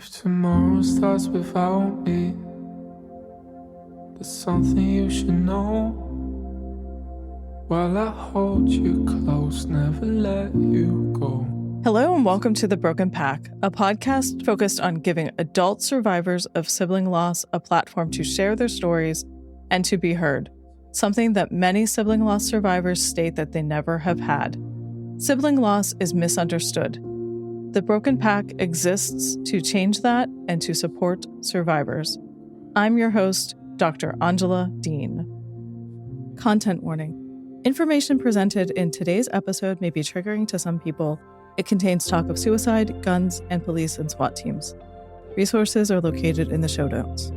If tomorrow starts without me, there's something you should know. While I hold you close, never let you go. Hello and welcome to The Broken Pack, a podcast focused on giving adult survivors of sibling loss a platform to share their stories and to be heard, something that many sibling loss survivors state that they never have had. Sibling loss is misunderstood. The Broken Pack exists to change that and to support survivors. I'm your host, Dr. Angela Dean. Content warning. Information presented in today's episode may be triggering to some people. It contains talk of suicide, guns, and police and SWAT teams. Resources are located in the show notes.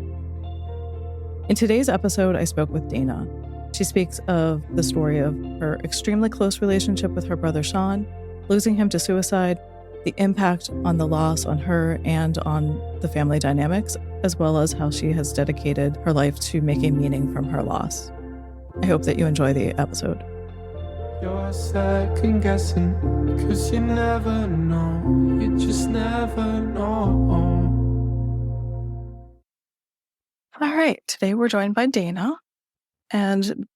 In today's episode, I spoke with Dana. She speaks of the story of her extremely close relationship with her brother Sean, losing him to suicide, the impact on the loss on her and on the family dynamics, as well as how she has dedicated her life to making meaning from her loss. I hope that you enjoy the episode. You're second guessing, cause you never know, you just never know. All right, today we're joined by Dana. And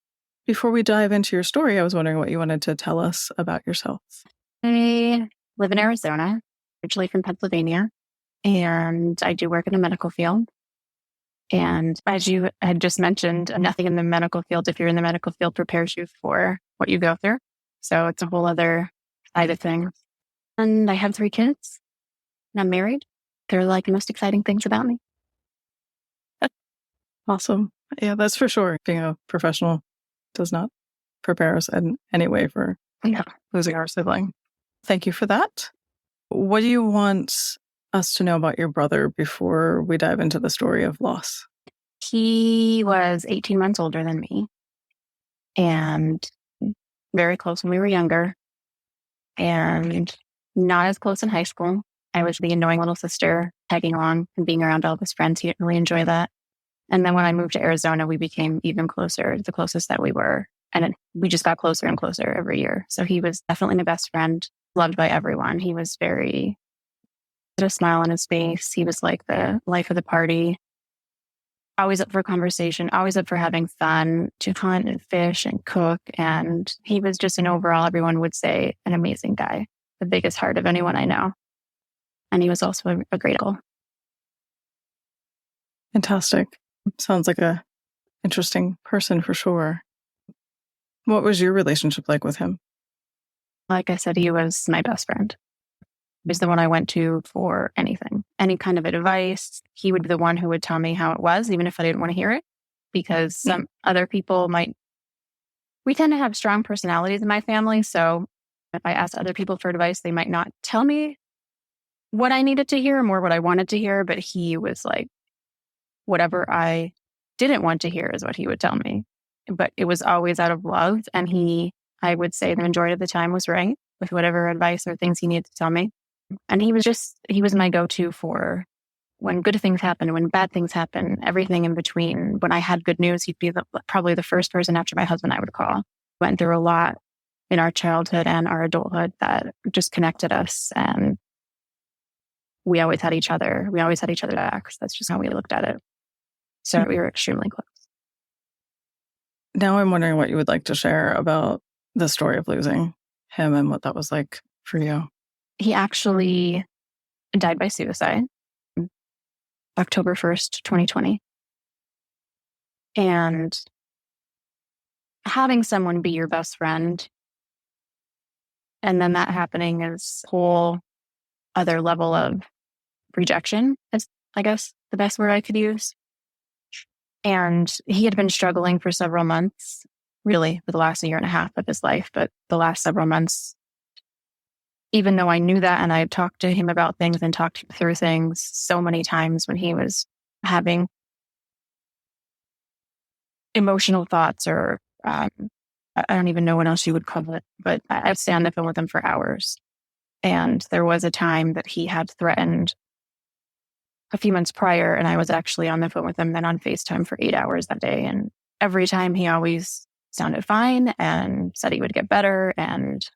before we dive into your story, I was wondering what you wanted to tell us about yourself. I live in Arizona, originally from Pennsylvania, and I do work in the medical field. And as you had just mentioned, nothing in the medical field, if you're in the medical field, prepares you for what you go through. So it's a whole other side of things. And I have 3 kids, and I'm married. They're like the most exciting things about me. Awesome. Yeah, that's for sure. Being a professional does not prepare us in any way for losing our sibling. Thank you for that. What do you want us to know about your brother before we dive into the story of loss? He was 18 months older than me and very close when we were younger and not as close in high school. I was the annoying little sister tagging along and being around all of his friends. He didn't really enjoy that. And then when I moved to Arizona, we became even closer, the closest that we were. And we just got closer and closer every year. So he was definitely my best friend, loved by everyone. He was had a smile on his face. He was like the life of the party. Always up for conversation, always up for having fun, to hunt and fish and cook. And he was just an overall, everyone would say, an amazing guy, the biggest heart of anyone I know. And he was also a great uncle. Fantastic. Sounds like a interesting person for sure. What was your relationship like with him? Like I said, he was my best friend. He was the one I went to for anything, any kind of advice. He would be the one who would tell me how it was, even if I didn't want to hear it, because some other people we tend to have strong personalities in my family. So if I asked other people for advice, they might not tell me what I needed to hear, more what I wanted to hear. But he was like, whatever I didn't want to hear is what he would tell me. But it was always out of love. And I would say the majority of the time was right with whatever advice or things he needed to tell me. And he was my go-to for when good things happen, when bad things happen, everything in between. When I had good news, he'd be probably the first person after my husband I would call. Went through a lot in our childhood and our adulthood that just connected us. And we always had each other. We always had each other back. That's just how we looked at it. So we were extremely close. Now I'm wondering what you would like to share about the story of losing him and what that was like for you. He actually died by suicide, October 1st, 2020. And having someone be your best friend and then that happening is a whole other level of rejection, is, I guess, the best word I could use. And he had been struggling for several months, really, for the last 1.5 years of his life. But the last several months, even though I knew that and I had talked to him about things and talked through things so many times when he was having emotional thoughts or I don't even know what else you would call it, but I'd stay on the phone with him for hours. And there was a time that he had threatened a few months prior, and I was actually on the phone with him then on FaceTime for 8 hours that day. And every time he always sounded fine and said he would get better. And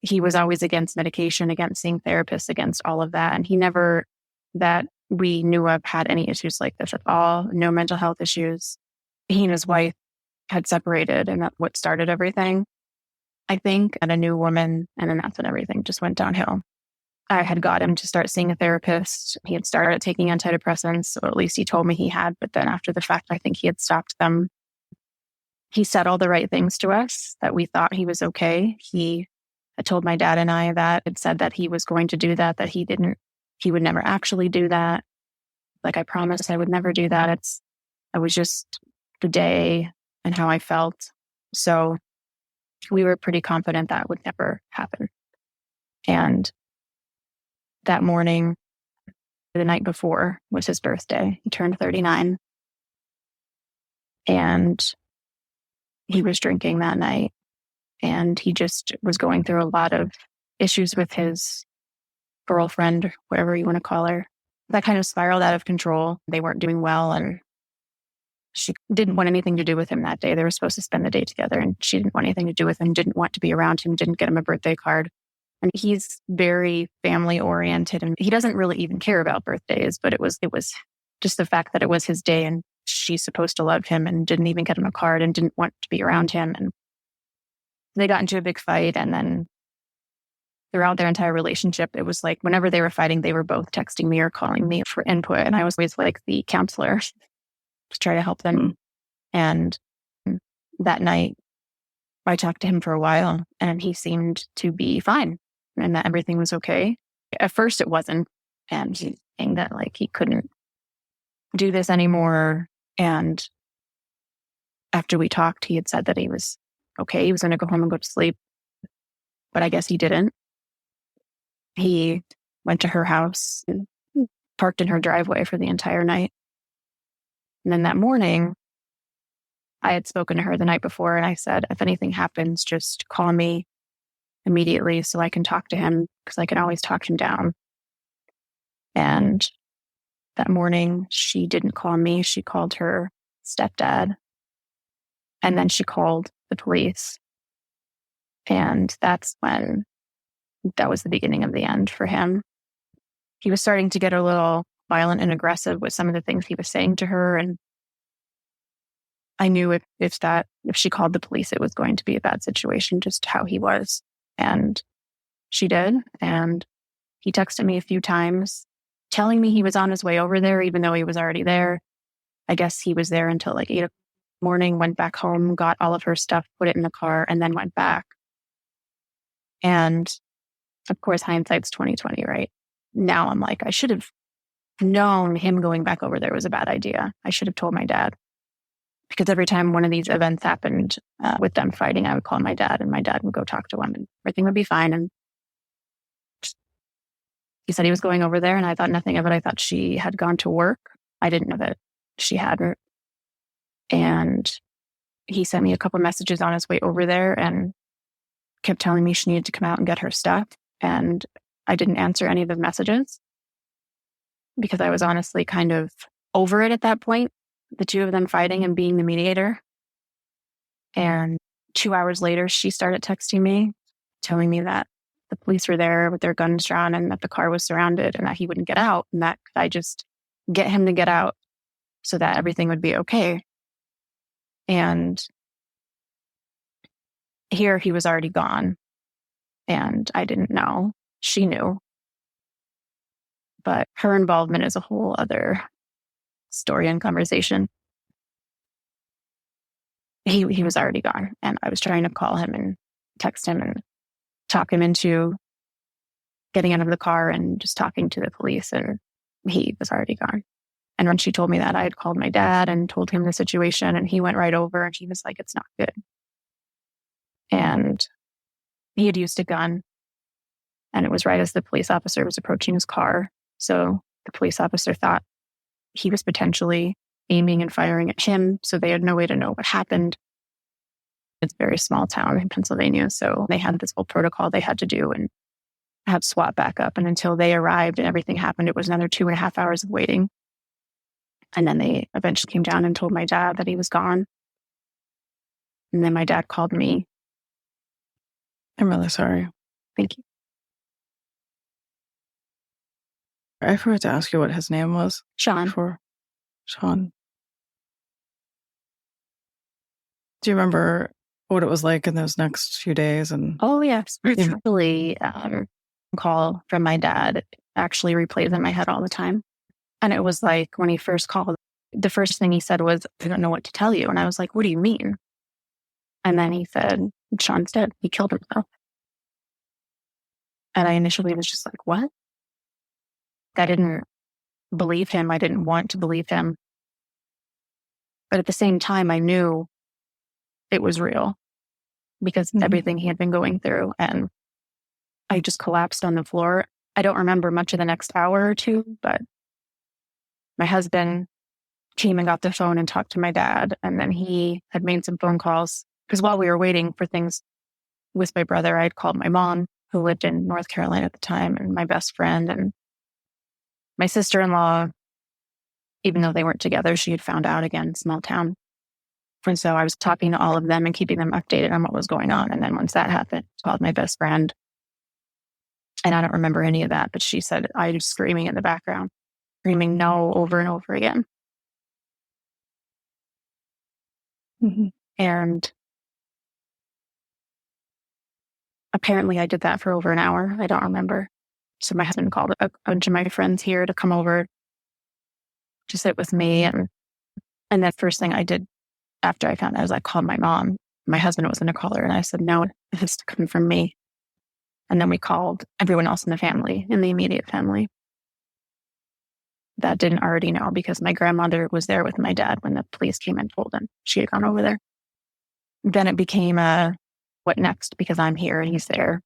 he was always against medication, against seeing therapists, against all of that. And he never that we knew of had any issues like this at all, no mental health issues. He and his wife had separated, and that's what started everything, I think, and a new woman, and then that's when everything just went downhill. I had got him to start seeing a therapist. He had started taking antidepressants, or at least he told me he had, but then after the fact, I think he had stopped them. He said all the right things to us, that we thought he was okay. He had told my dad and I that it said that he was going to do that he would never actually do that. Like, I promised I would never do that. It was just the day and how I felt. So we were pretty confident that would never happen. And that morning, the night before, was his birthday. He turned 39. And he was drinking that night. And he just was going through a lot of issues with his girlfriend, whatever you want to call her. That kind of spiraled out of control. They weren't doing well, and she didn't want anything to do with him that day. They were supposed to spend the day together, and she didn't want anything to do with him, didn't want to be around him, didn't get him a birthday card. And he's very family oriented, and he doesn't really even care about birthdays, but it was just the fact that it was his day and she's supposed to love him, and didn't even get him a card and didn't want to be around him. And they got into a big fight, and then throughout their entire relationship, it was like whenever they were fighting, they were both texting me or calling me for input. And I was always like the counselor to try to help them. And that night, I talked to him for a while, and he seemed to be fine and that everything was okay. At first it wasn't. And he's saying that like he couldn't do this anymore. And after we talked, he had said that he was okay. He was going to go home and go to sleep. But I guess he didn't. He went to her house and parked in her driveway for the entire night. And then that morning, I had spoken to her the night before, and I said, if anything happens, just call me immediately so I can talk to him, because I can always talk him down. And that morning, she didn't call me. She called her stepdad. And then she called the police. And that was the beginning of the end for him. He was starting to get a little violent and aggressive with some of the things he was saying to her. And I knew if she called the police, it was going to be a bad situation, just how he was. And she did. And he texted me a few times telling me he was on his way over there, even though he was already there. I guess he was there until like 8 o'clock in the morning, went back home, got all of her stuff, put it in the car, and then went back. And of course, hindsight's 20/20, right? Now I'm like, I should have known him going back over there was a bad idea. I should have told my dad. Because every time one of these events happened with them fighting, I would call my dad, and my dad would go talk to him, and everything would be fine. And he said he was going over there, and I thought nothing of it. I thought she had gone to work. I didn't know that she hadn't. And he sent me a couple messages on his way over there and kept telling me she needed to come out and get her stuff. And I didn't answer any of the messages because I was honestly kind of over it at that point, the two of them fighting and being the mediator. And 2 hours later, she started texting me, telling me that the police were there with their guns drawn and that the car was surrounded and that he wouldn't get out, and that I just get him to get out so that everything would be okay. And here he was already gone, and I didn't know. She knew. But her involvement is a whole other story and conversation. He was already gone, and I was trying to call him and text him and talk him into getting out of the car and just talking to the police, and he was already gone. And when she told me that, I had called my dad and told him the situation, and he went right over and he was like, it's not good. And he had used a gun, and it was right as the police officer was approaching his car. So the police officer thought he was potentially aiming and firing at him. So they had no way to know what happened. It's a very small town in Pennsylvania. So they had this whole protocol they had to do and have SWAT backup. And until they arrived and everything happened, it was another 2.5 hours of waiting. And then they eventually came down and told my dad that he was gone. And then my dad called me. I'm really sorry. Thank you. I forgot to ask you what his name was. Sean. Before. Sean. Do you remember what it was like in those next few days? And Oh, yes. Really, call from my dad actually replays in my head all the time. And it was like when he first called, the first thing he said was, I don't know what to tell you. And I was like, what do you mean? And then he said, Sean's dead. He killed himself. And I initially was just like, what? I didn't believe him. I didn't want to believe him. But at the same time, I knew it was real because everything he had been going through. And I just collapsed on the floor. I don't remember much of the next hour or two, but my husband came and got the phone and talked to my dad. And then he had made some phone calls because while we were waiting for things with my brother, I had called my mom, who lived in North Carolina at the time, and my best friend and my sister-in-law. Even though they weren't together, she had found out, again, small town. And so I was talking to all of them and keeping them updated on what was going on. And then once that happened, I called my best friend. And I don't remember any of that, but she said I was screaming in the background, screaming no over and over again. And apparently I did that for over an hour. I don't remember. So my husband called a bunch of my friends here to come over to sit with me. And that first thing I did after I found out was I called my mom. My husband was going to call her. And I said, no, it has to come from me. And then we called everyone else in the family, in the immediate family. That didn't already know because my grandmother was there with my dad when the police came and told him she had gone over there. Then it became what next? Because I'm here and he's there.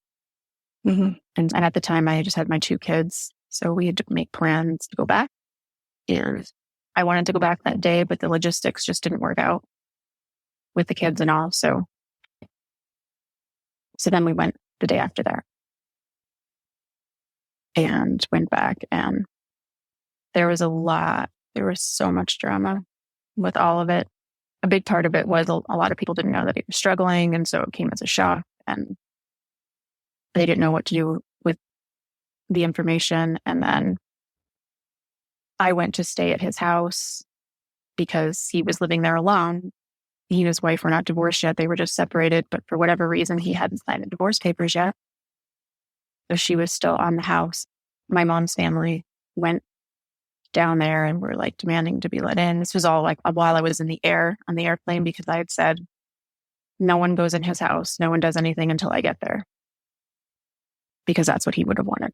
And at the time I just had my 2 kids. So we had to make plans to go back. And I wanted to go back that day, but the logistics just didn't work out with the kids and all. So then we went the day after that and went back, and there was so much drama with all of it. A big part of it was a lot of people didn't know that he was struggling. And so it came as a shock, and they didn't know what to do with the information. And then I went to stay at his house because he was living there alone. He and his wife were not divorced yet. They were just separated. But for whatever reason, he hadn't signed the divorce papers yet. So she was still on the house. My mom's family went down there and were like demanding to be let in. This was all like while I was in the air on the airplane, because I had said, no one goes in his house. No one does anything until I get there. Because that's what he would have wanted.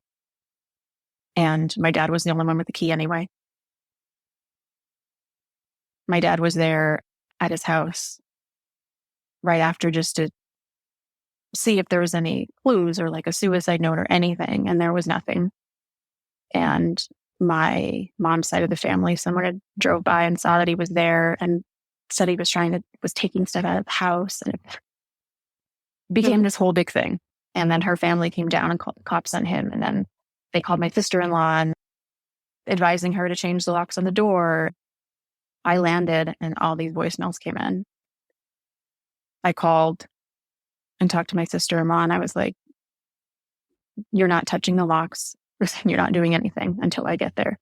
And my dad was the only one with the key anyway. My dad was there at his house right after just to see if there was any clues or like a suicide note or anything. And there was nothing. And my mom's side of the family, someone drove by and saw that he was there and said he was taking stuff out of the house. And it became this whole big thing. And then her family came down and called the cops on him. And then they called my sister-in-law and advising her to change the locks on the door. I landed and all these voicemails came in. I called and talked to my sister-in-law and I was like, you're not touching the locks. You're not doing anything until I get there.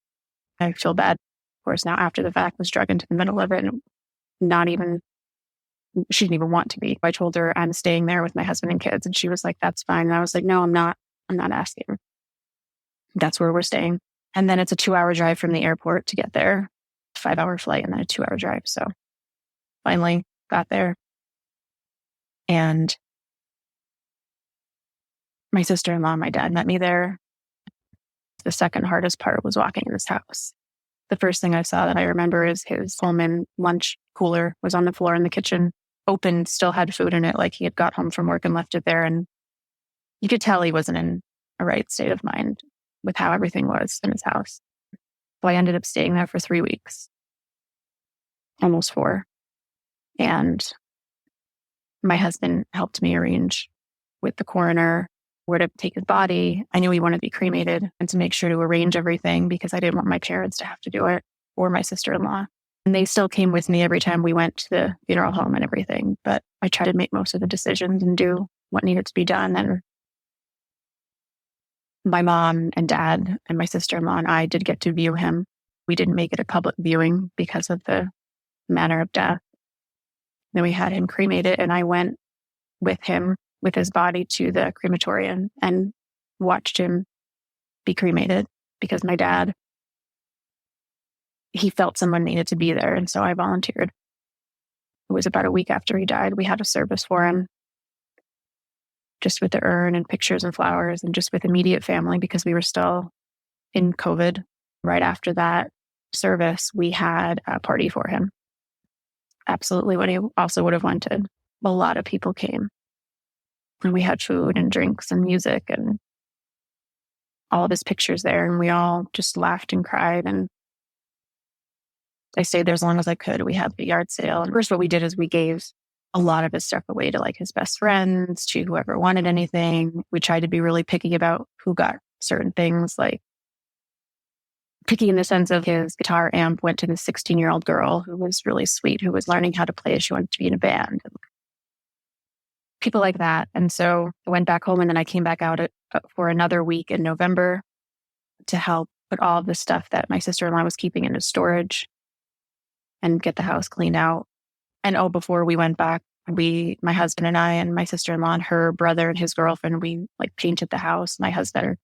I feel bad. Of course, now after the fact was drug into the middle of it and she didn't even want to be. I told her I'm staying there with my husband and kids and she was like, that's fine. And I was like, no, I'm not asking. That's where we're staying. And then it's a 2-hour drive from the airport to get there, 5-hour flight and then a 2-hour drive. So finally got there. And my sister-in-law and my dad met me there. The second hardest part was walking in his house. The first thing I saw that I remember is his Pullman lunch cooler was on the floor in the kitchen, open, still had food in it, like he had got home from work and left it there. And you could tell he wasn't in a right state of mind with how everything was in his house. So I ended up staying there for 3 weeks, almost 4. And my husband helped me arrange with the coroner where to take his body. I knew he wanted to be cremated and to make sure to arrange everything because I didn't want my parents to have to do it or my sister-in-law. And they still came with me every time we went to the funeral home and everything. But I tried to make most of the decisions and do what needed to be done. And my mom and dad and my sister-in-law and I did get to view him. We didn't make it a public viewing because of the manner of death. Then we had him cremated, and I went with him, with his body, to the crematorium and watched him be cremated because my dad, he felt someone needed to be there. And so I volunteered. It was about a week after he died. We had a service for him, just with the urn and pictures and flowers, and just with immediate family because we were still in COVID. Right after that service, we had a party for him. Absolutely what he also would have wanted. A lot of people came. And we had food and drinks and music and all of his pictures there. And we all just laughed and cried. And I stayed there as long as I could. We had the yard sale. And first what we did is we gave a lot of his stuff away to like his best friends, to whoever wanted anything. We tried to be really picky about who got certain things, like picky in the sense of his guitar amp went to this 16-year-old girl who was really sweet, who was learning how to play as she wanted to be in a band. People like that. And so I went back home, and then I came back out for another week in November to help put all of the stuff that my sister-in-law was keeping into storage and get the house cleaned out. And before we went back, my husband and I and my sister-in-law and her brother and his girlfriend, we like painted the house. My husband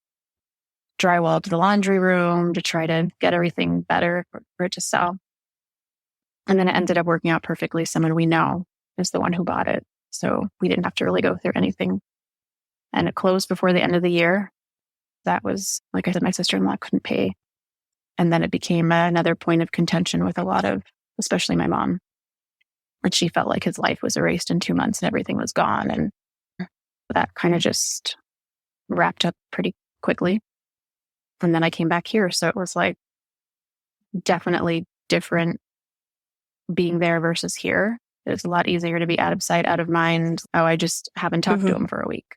drywalled the laundry room to try to get everything better for it to sell. And then it ended up working out perfectly. Someone we know is the one who bought it. So we didn't have to really go through anything. And it closed before the end of the year. That was, like I said, my sister-in-law couldn't pay. And then it became another point of contention with a lot of, especially my mom. And she felt like his life was erased in 2 months and everything was gone. And that kind of just wrapped up pretty quickly. And then I came back here. So it was like definitely different being there versus here. It's a lot easier to be out of sight, out of mind. Oh, I just haven't talked to him for a week.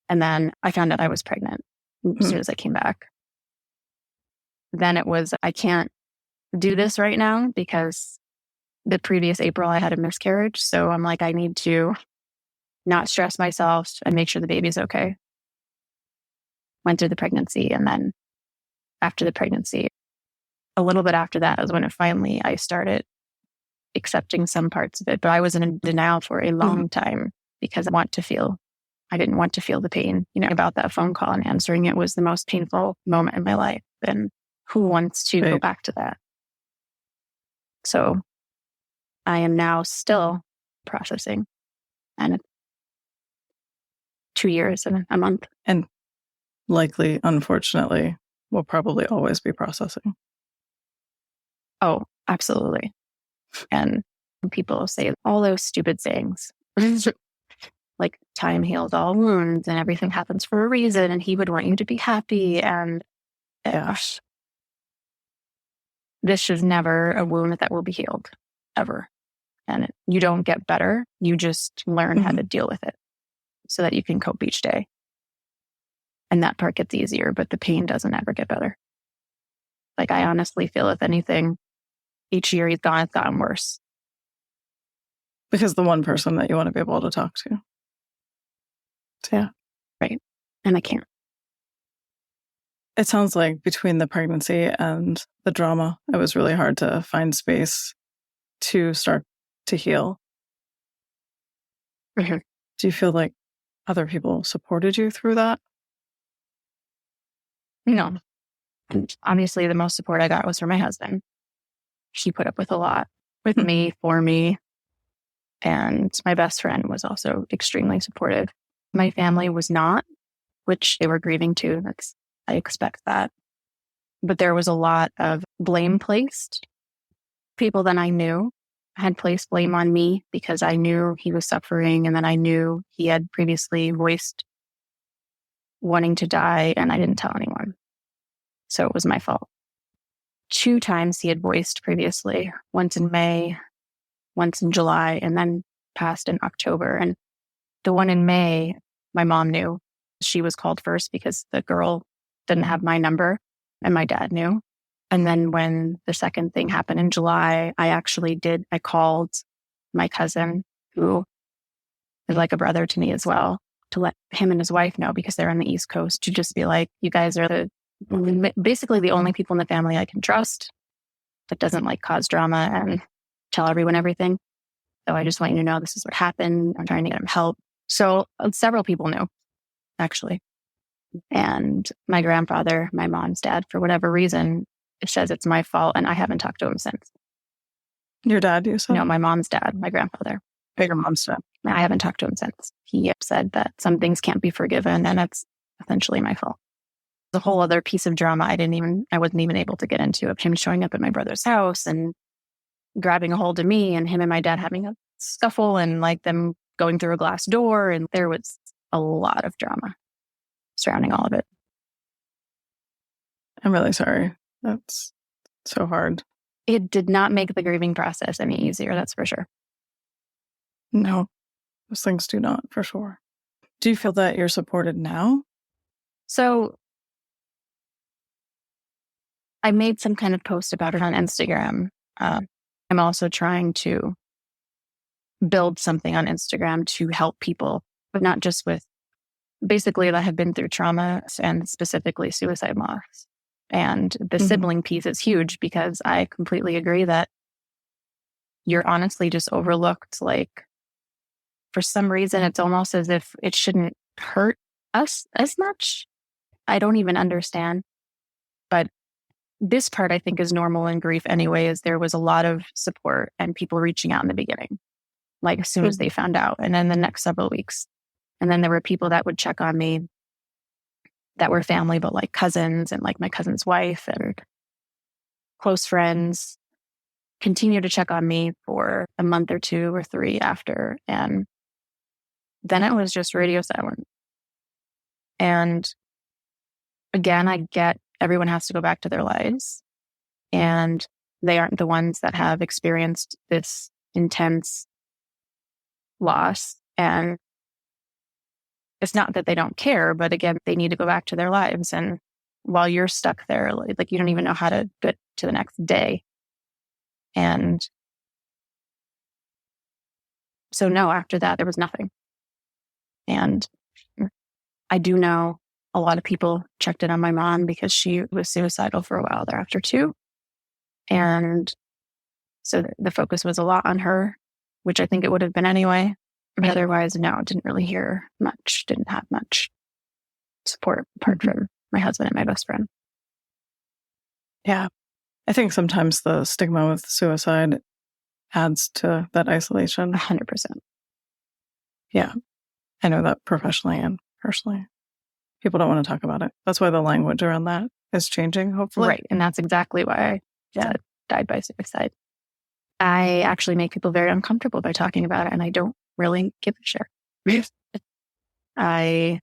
And then I found out I was pregnant as soon as I came back. Then it was, I can't do this right now because the previous April I had a miscarriage. So I'm like, I need to not stress myself and make sure the baby's okay. Went through the pregnancy. And then after the pregnancy, a little bit after that is when I started accepting some parts of it. But I was in denial for a long time because I didn't want to feel the pain. About that phone call and answering it was the most painful moment in my life. And who wants to go back to that? So I am now still processing, and 2 years and a month. And likely, unfortunately, will probably always be processing. Oh, absolutely. And people say all those stupid things. Like time heals all wounds and everything happens for a reason, and he would want you to be happy. And gosh, this is never a wound that will be healed, ever. And you don't get better. You just learn how to deal with it so that you can cope each day. And that part gets easier, but the pain doesn't ever get better. Like, I honestly feel, if anything, each year he's gone, it's gotten worse. Because the one person that you want to be able to talk to. So, yeah. Right. And I can't. It sounds like between the pregnancy and the drama, it was really hard to find space to start to heal. Mm-hmm. Do you feel like other people supported you through that? No. And obviously, the most support I got was from my husband. He put up with a lot with me, for me. And my best friend was also extremely supportive. My family was not, which they were grieving too. I expect that. But there was a lot of blame placed. People that I knew had placed blame on me because I knew he was suffering, and then I knew he had previously voiced wanting to die, and I didn't tell anyone. So it was my fault. 2 times he had voiced previously, once in May, once in July, and then passed in October. And the one in May, my mom knew. She was called first because the girl didn't have my number, and my dad knew. And then when the second thing happened in July, I called my cousin, who is like a brother to me as well, to let him and his wife know, because they're on the East Coast, to just be like, you guys are basically the only people in the family I can trust that doesn't like cause drama and tell everyone everything. So I just want you to know this is what happened. I'm trying to get him help. So several people knew, actually. And my grandfather, my mom's dad, for whatever reason, says it's my fault, and I haven't talked to him since. Your dad, you said? No, my mom's dad, my grandfather. Your mom's dad. I haven't talked to him since. He said that some things can't be forgiven, and it's essentially my fault. The whole other piece of drama I wasn't even able to get into, of him showing up at my brother's house and grabbing a hold of me, and him and my dad having a scuffle, and like them going through a glass door. And there was a lot of drama surrounding all of it. I'm really sorry. That's so hard. It did not make the grieving process any easier, that's for sure. No, those things do not, for sure. Do you feel that you're supported now? So I made some kind of post about it on Instagram. I'm also trying to build something on Instagram to help people, but not just with basically that have been through trauma, and specifically suicide loss. And the sibling piece is huge, because I completely agree that you're honestly just overlooked. Like, for some reason, it's almost as if it shouldn't hurt us as much. I don't even understand. But this part, I think, is normal in grief anyway, is there was a lot of support and people reaching out in the beginning, like as soon as they found out, and then the next several weeks. And then there were people that would check on me that were family, but like cousins and like my cousin's wife and close friends continue to check on me for a month or 2 or 3 after. And then it was just radio silent. And again, I get everyone has to go back to their lives, and they aren't the ones that have experienced this intense loss. And it's not that they don't care, but again, they need to go back to their lives. And while you're stuck there, like you don't even know how to get to the next day. And so no, after that, there was nothing. And I do know a lot of people checked in on my mom because she was suicidal for a while thereafter too. And so the focus was a lot on her, which I think it would have been anyway. But otherwise, no, didn't really hear much, didn't have much support apart from my husband and my best friend. Yeah. I think sometimes the stigma with suicide adds to that isolation. 100%. Yeah. I know that professionally and personally. People don't want to talk about it. That's why the language around that is changing, hopefully. Right. And that's exactly why I died by suicide. I actually make people very uncomfortable by talking about it, and I don't really give a shit. I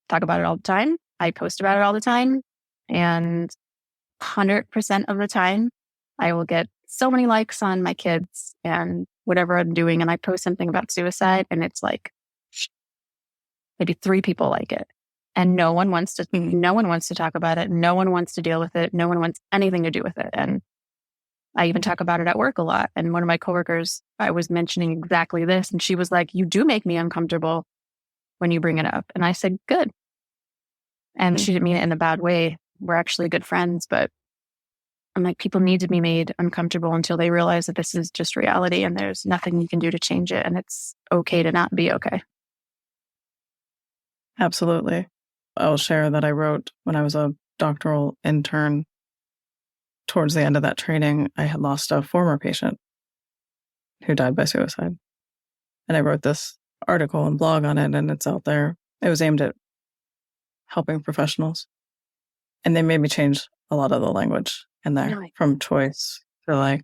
talk about it all the time. I post about it all the time. And 100% of the time, I will get so many likes on my kids and whatever I'm doing. And I post something about suicide, and it's like maybe 3 people like it. And no one wants to talk about it. No one wants to deal with it. No one wants anything to do with it. And I even talk about it at work a lot. And one of my coworkers, I was mentioning exactly this. And she was like, you do make me uncomfortable when you bring it up. And I said, good. And she didn't mean it in a bad way. We're actually good friends. But I'm like, people need to be made uncomfortable until they realize that this is just reality and there's nothing you can do to change it. And it's okay to not be okay. Absolutely. I'll share that I wrote when I was a doctoral intern. Towards the end of that training, I had lost a former patient who died by suicide. And I wrote this article and blog on it, and it's out there. It was aimed at helping professionals. And they made me change a lot of the language in there, Really? from choice to like,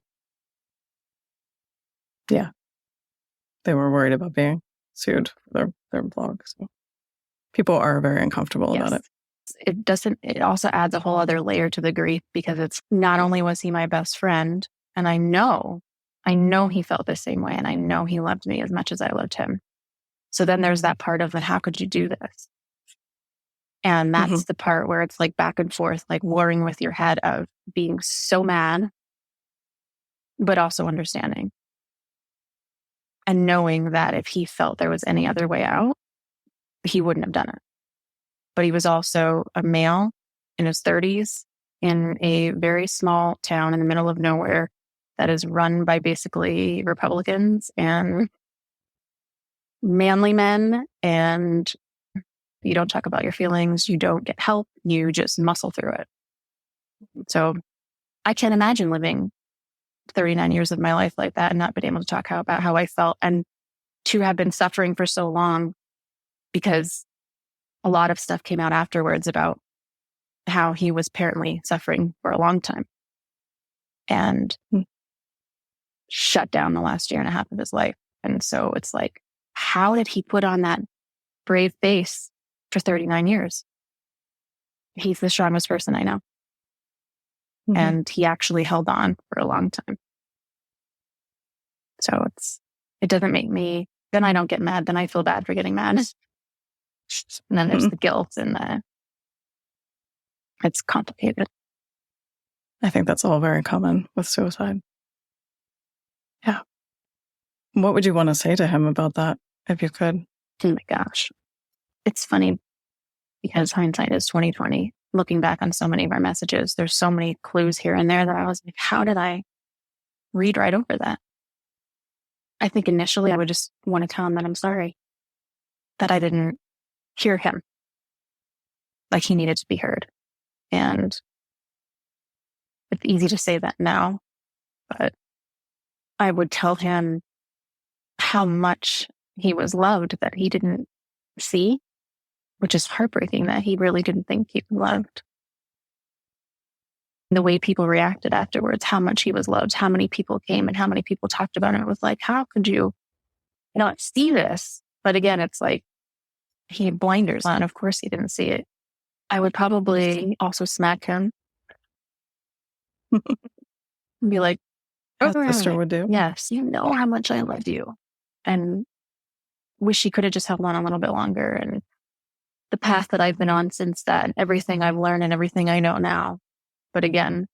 yeah. They were worried about being sued for their blog. So people are very uncomfortable about it. It also adds a whole other layer to the grief, because it's not only was he my best friend, and I know he felt the same way, and I know he loved me as much as I loved him. So then there's that part of, how could you do this? And that's the part where it's like back and forth, like warring with your head of being so mad, but also understanding. And knowing that if he felt there was any other way out, he wouldn't have done it. But he was also a male in his 30s in a very small town in the middle of nowhere that is run by basically Republicans and manly men. And you don't talk about your feelings. You don't get help. You just muscle through it. So I can't imagine living 39 years of my life like that and not being able to talk about how I felt, and to have been suffering for so long, because a lot of stuff came out afterwards about how he was apparently suffering for a long time and shut down the last year and a half of his life. And so it's like, how did he put on that brave face for 39 years? He's the strongest person I know. Mm-hmm. And he actually held on for a long time. So it doesn't make me, then I don't get mad. Then I feel bad for getting mad. And then there's the guilt and it's complicated. I think that's all very common with suicide. Yeah. What would you want to say to him about that, if you could? Oh my gosh. It's funny because hindsight is 20/20. Looking back on so many of our messages, there's so many clues here and there that I was like, how did I read right over that? I think initially I would just want to tell him that I'm sorry that I didn't hear him. Like he needed to be heard. And it's easy to say that now, but I would tell him how much he was loved that he didn't see, which is heartbreaking that he really didn't think he was loved. The way people reacted afterwards, how much he was loved, how many people came and how many people talked about him. It was like, how could you not see this? But again, it's like he had blinders on. Of course he didn't see it. I would probably also smack him. Be like, as a sister would do. Yes, you know how much I love you. And wish he could have just held on a little bit longer. And the path that I've been on since then, everything I've learned and everything I know now. But again,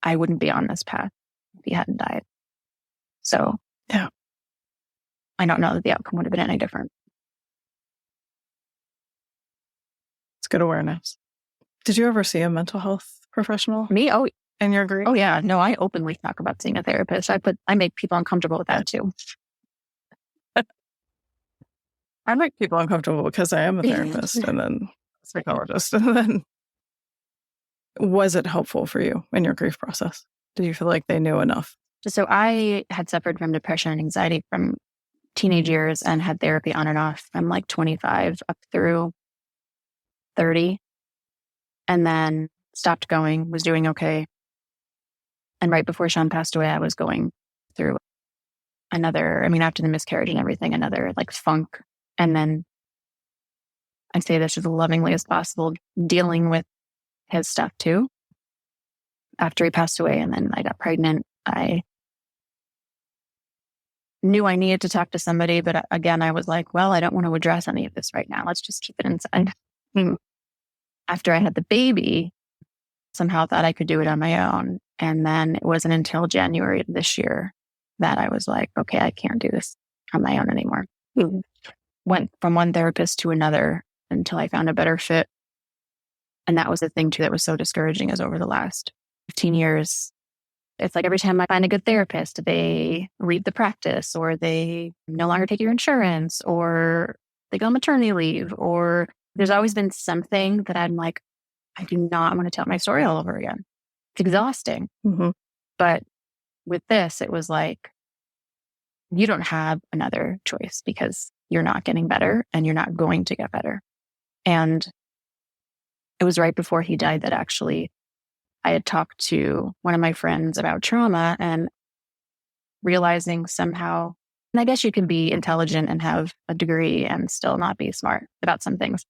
I wouldn't be on this path if he hadn't died. So yeah, I don't know that the outcome would have been any different. It's good awareness. Did you ever see a mental health professional? Me? Oh, in your grief? Oh yeah. No, I openly talk about seeing a therapist. I make people uncomfortable with that too. I make people uncomfortable because I am a therapist and then a psychologist. And then, was it helpful for you in your grief process? Did you feel like they knew enough? So I had suffered from depression and anxiety from teenage years and had therapy on and off from like 25 up through 30. And then stopped going, was doing okay. And right before Sean passed away, I was going through after the miscarriage and everything, another like funk. And then I say this as lovingly as possible, dealing with his stuff too. After he passed away and then I got pregnant, I knew I needed to talk to somebody. But again, I was like, well, I don't want to address any of this right now. Let's just keep it inside. After I had the baby, somehow thought I could do it on my own. And then it wasn't until January of this year that I was like, okay, I can't do this on my own anymore. Went from one therapist to another until I found a better fit. And that was the thing too that was so discouraging, is over the last 15 years, it's like every time I find a good therapist, they read the practice, or they no longer take your insurance, or they go on maternity leave, or there's always been something that I'm like, I do not want to tell my story all over again. It's exhausting. Mm-hmm. But with this, it was like, you don't have another choice because you're not getting better and you're not going to get better. And it was right before he died that actually I had talked to one of my friends about trauma and realizing somehow, and I guess you can be intelligent and have a degree and still not be smart about some things.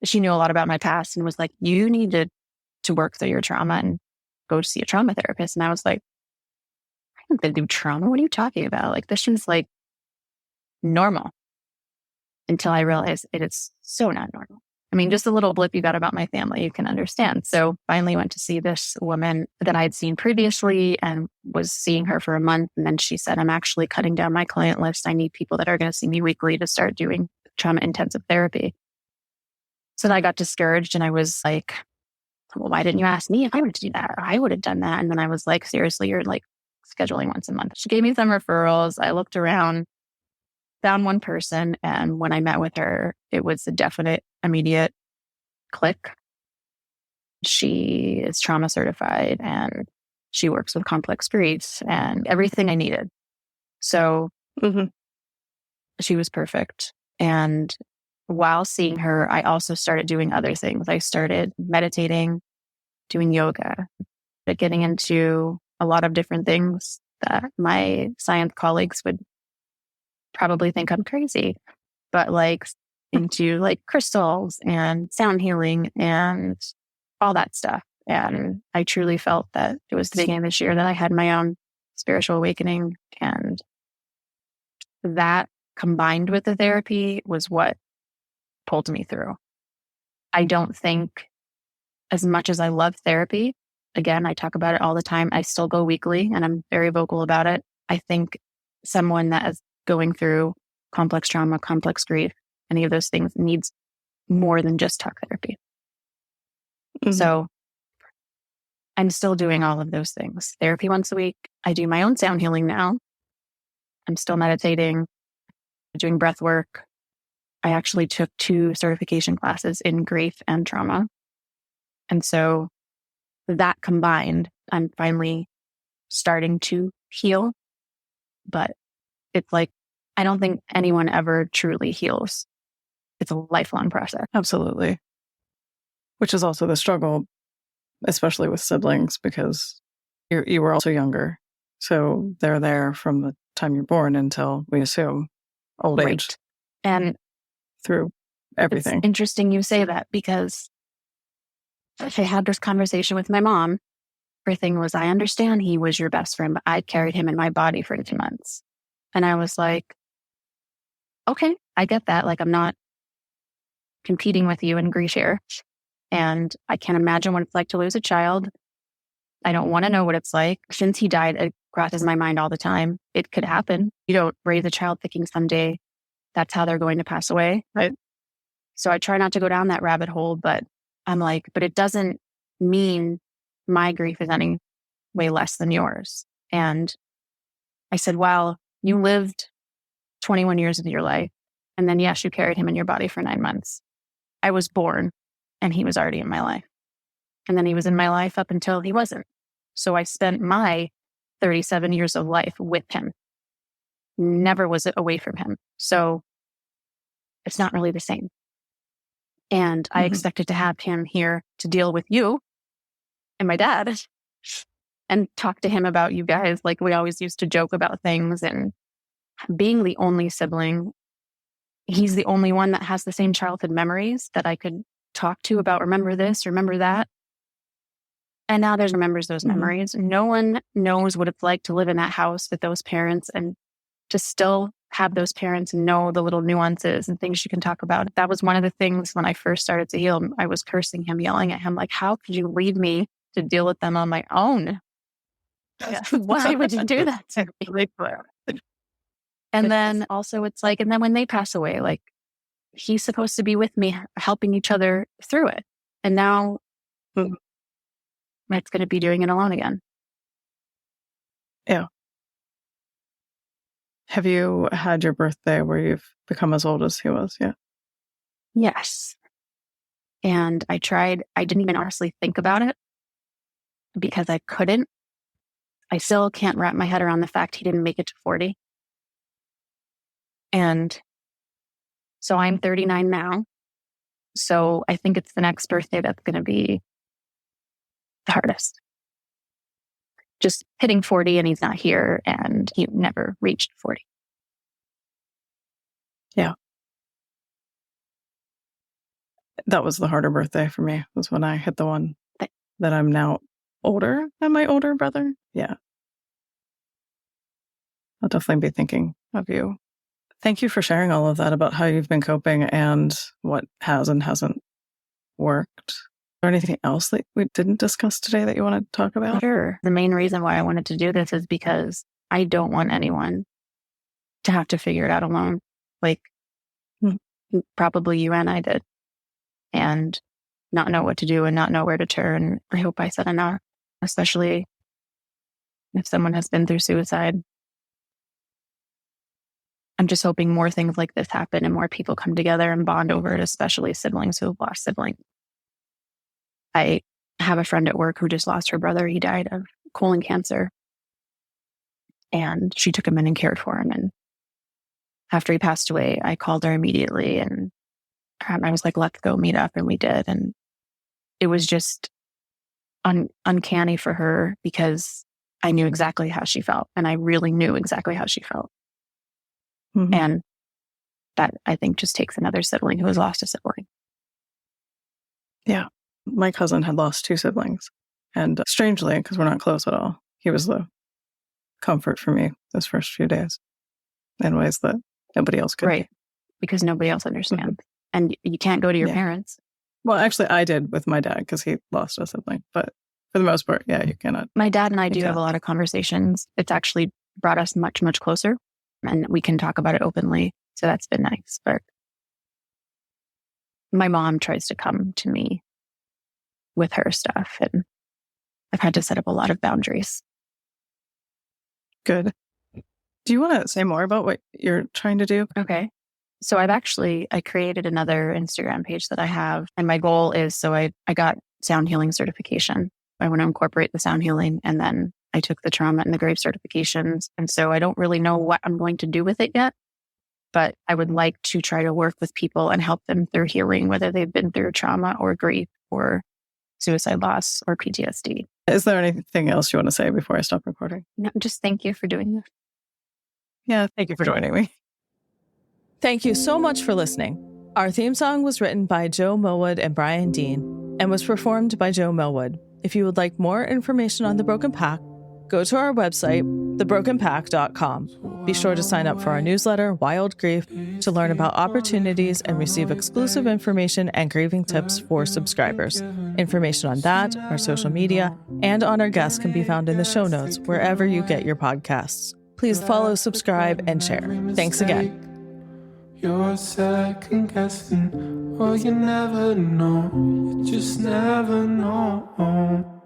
She knew a lot about my past and was like, you need to work through your trauma and go to see a trauma therapist. And I was like, I don't think they do trauma. What are you talking about? Like, this is like normal. Until I realized it is so not normal. I mean, just a little blip you got about my family, you can understand. So finally went to see this woman that I had seen previously and was seeing her for a month. And then she said, I'm actually cutting down my client list. I need people that are going to see me weekly to start doing trauma intensive therapy. So then I got discouraged and I was like, well, why didn't you ask me if I would do that? Or I would have done that. And then I was like, seriously, you're like scheduling once a month. She gave me some referrals. I looked around, found one person. And when I met with her, it was a definite, immediate click. She is trauma certified and she works with complex grief and everything I needed. So she was perfect. And while seeing her, I also started doing other things. I started meditating, doing yoga, but getting into a lot of different things that my science colleagues would probably think I'm crazy, but like into like crystals and sound healing and all that stuff. And I truly felt that it was the beginning of this year that I had my own spiritual awakening. And that combined with the therapy was what pulled me through. I don't think, as much as I love therapy, again, I talk about it all the time. I still go weekly and I'm very vocal about it. I think someone that is going through complex trauma, complex grief, any of those things needs more than just talk therapy. So I'm still doing all of those things. Therapy once a week. I do my own sound healing now. I'm still meditating, doing breath work. I actually took 2 certification classes in grief and trauma. And so that combined, I'm finally starting to heal. But it's like, I don't think anyone ever truly heals. It's a lifelong process. Absolutely. Which is also the struggle, especially with siblings, because you were also younger. So they're there from the time you're born until, we assume, old age. And through everything. It's interesting you say that, because I had this conversation with my mom. Her thing was, I understand he was your best friend, but I carried him in my body for 2 months. And I was like, okay, I get that. Like, I'm not competing with you in grief here. And I can't imagine what it's like to lose a child. I don't want to know what it's like. Since he died, it crosses my mind all the time. It could happen. You don't raise a child thinking someday that's how they're going to pass away. Right. So I try not to go down that rabbit hole, but I'm like, but it doesn't mean my grief is any way less than yours. And I said, well, you lived 21 years of your life. And then, yes, you carried him in your body for 9 months. I was born and he was already in my life. And then he was in my life up until he wasn't. So I spent my 37 years of life with him. Never was it away from him. So it's not really the same. And I expected to have him here to deal with you and my dad and talk to him about you guys. Like, we always used to joke about things. And being the only sibling, he's the only one that has the same childhood memories that I could talk to about, remember this, remember that. And now there's remembers those memories. No one knows what it's like to live in that house with those parents and to still have those parents know the little nuances and things you can talk about. That was one of the things when I first started to heal. I was cursing him, yelling at him, like, how could you leave me to deal with them on my own? Why would you do that to me? And then also it's like, and then when they pass away, like, he's supposed to be with me, helping each other through it. And now it's going to be doing it alone again. Yeah. Have you had your birthday where you've become as old as he was? Yeah. Yes. And I didn't even honestly think about it because I couldn't. I still can't wrap my head around the fact he didn't make it to 40. And so I'm 39 now. So I think it's the next birthday that's going to be the hardest. Just hitting 40 and he's not here and he never reached 40. Yeah. That was the harder birthday for me, was when I hit the one that I'm now older than my older brother. Yeah. I'll definitely be thinking of you. Thank you for sharing all of that about how you've been coping and what has and hasn't worked. Or anything else that we didn't discuss today that you want to talk about? Sure. The main reason why I wanted to do this is because I don't want anyone to have to figure it out alone. Like, probably you and I did, and not know what to do and not know where to turn. I hope I said enough, especially if someone has been through suicide. I'm just hoping more things like this happen and more people come together and bond over it, especially siblings who have lost siblings. I have a friend at work who just lost her brother. He died of colon cancer. And she took him in and cared for him. And after he passed away, I called her immediately and I was like, let's go meet up. And we did. And it was just uncanny for her because I knew exactly how she felt. And I really knew exactly how she felt. Mm-hmm. And that, I think, just takes another sibling who has lost a sibling. Yeah. My cousin had lost 2 siblings. And strangely, because we're not close at all, he was the comfort for me those first few days in ways that nobody else could. Right. Because nobody else understands. And you can't go to your parents. Well, actually, I did with my dad because he lost a sibling. But for the most part, you cannot. My dad and I do have a lot of conversations. It's actually brought us much, much closer. And we can talk about it openly. So that's been nice. But my mom tries to come to me with her stuff. And I've had to set up a lot of boundaries. Good. Do you want to say more about what you're trying to do? Okay. So I created another Instagram page that I have. And my goal is, I got sound healing certification. I want to incorporate the sound healing. And then I took the trauma and the grieve certifications. And so I don't really know what I'm going to do with it yet. But I would like to try to work with people and help them through healing, whether they've been through trauma or grief or suicide loss or PTSD. Is there anything else you want to say before I stop recording? No, just thank you for doing this. Yeah, thank you for joining me. Thank you so much for listening. Our theme song was written by Joe Millwood and Brian Dean and was performed by Joe Millwood. If you would like more information on The Broken Pack, go to our website, thebrokenpack.com. Be sure to sign up for our newsletter, Wild Grief, to learn about opportunities and receive exclusive information and grieving tips for subscribers. Information on that, our social media, and on our guests can be found in the show notes wherever you get your podcasts. Please follow, subscribe, and share. Thanks again. You're second guessing, well, you never know, you just never know.